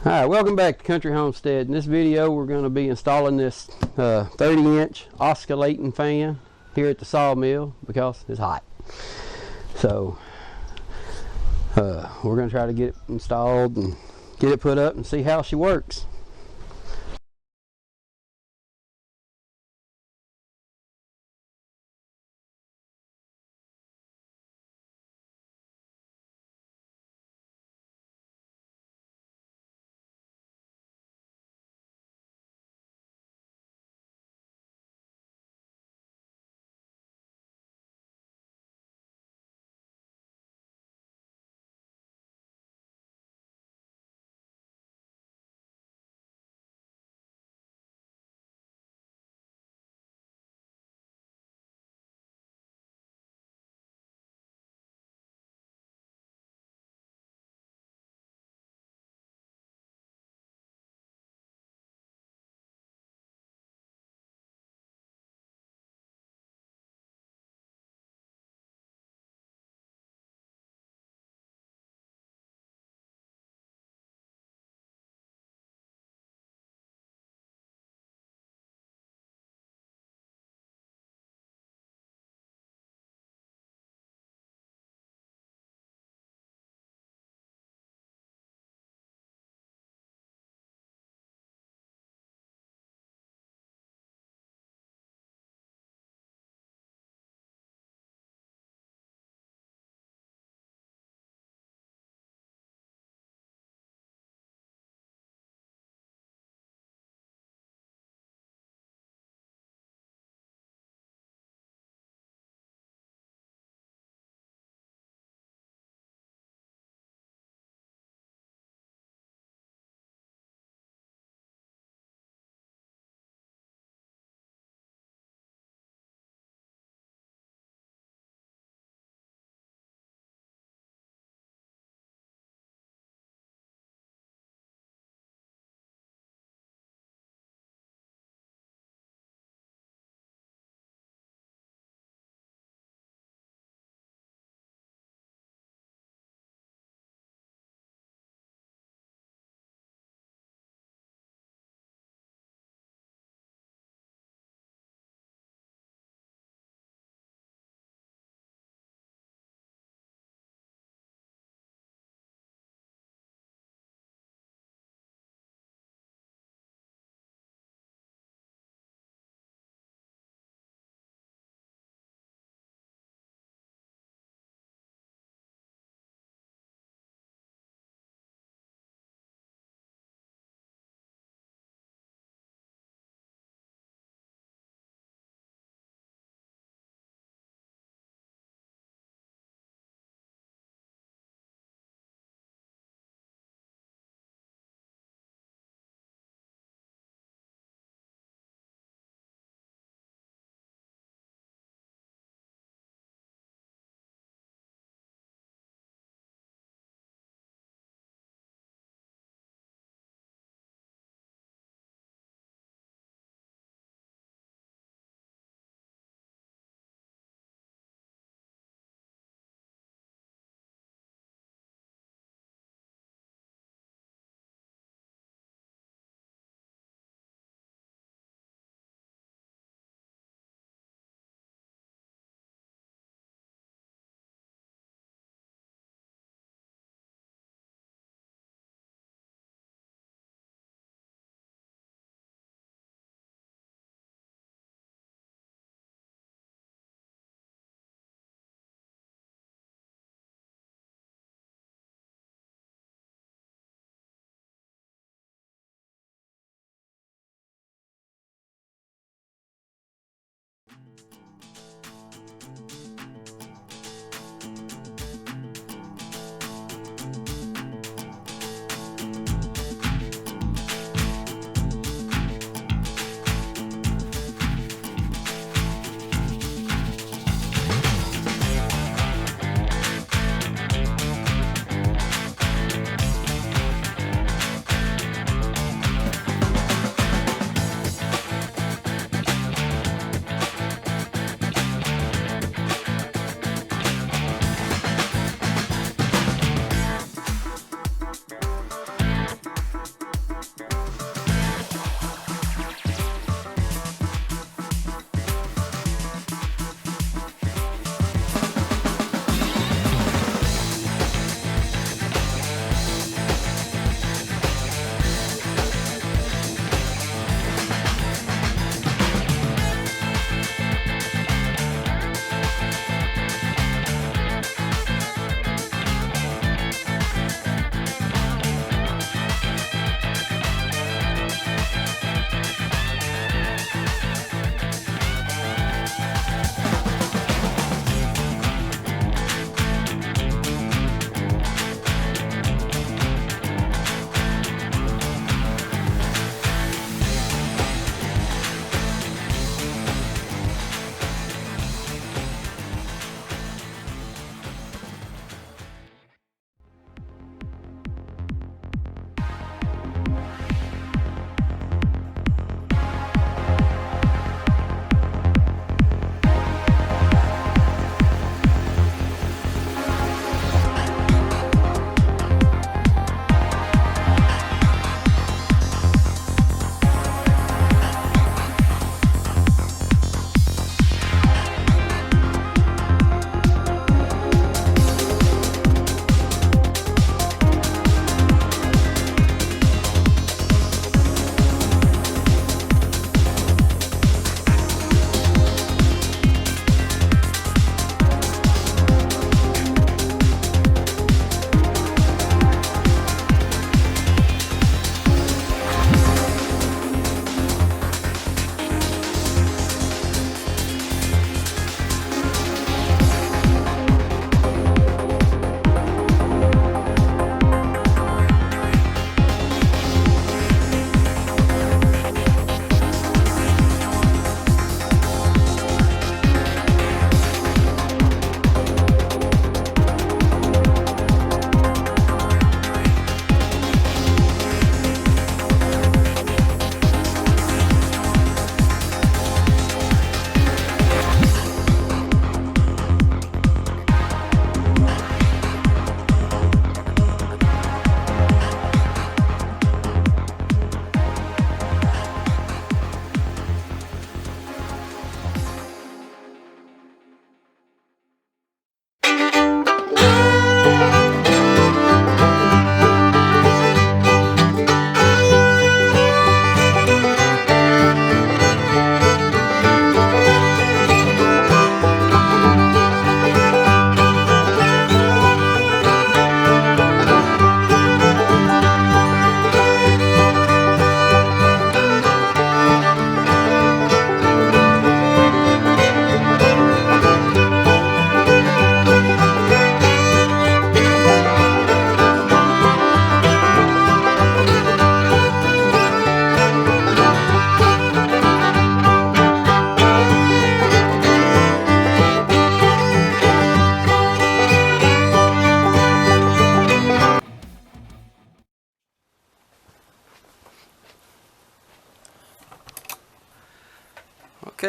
Alright, welcome back to Country Homestead. In this video we're going to be installing this 30-inch oscillating fan here at the sawmill because it's hot. So we're going to try to get it installed and get it put up and see how she works.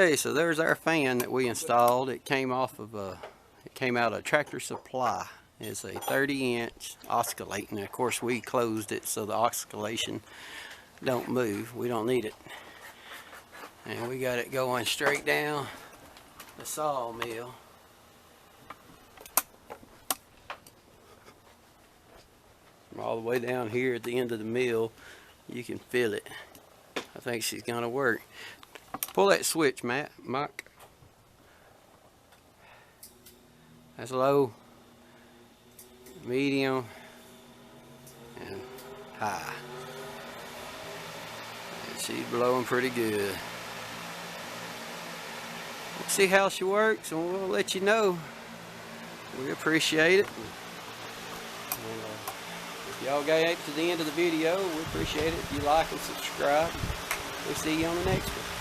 Okay, so there's our fan that we installed. It came out of Tractor Supply. It's a 30-inch oscillating. Of course, we closed it so the oscillation don't move. We don't need it. And we got it going straight down the sawmill. From all the way down here at the end of the mill, you can feel it. I think she's gonna work. Pull that switch, Mike. That's low, medium, and high. And she's blowing pretty good. We'll see how she works, and we'll let you know. We appreciate it. And, if y'all got to the end of the video, we appreciate it if you like and subscribe. We'll see you on the next one.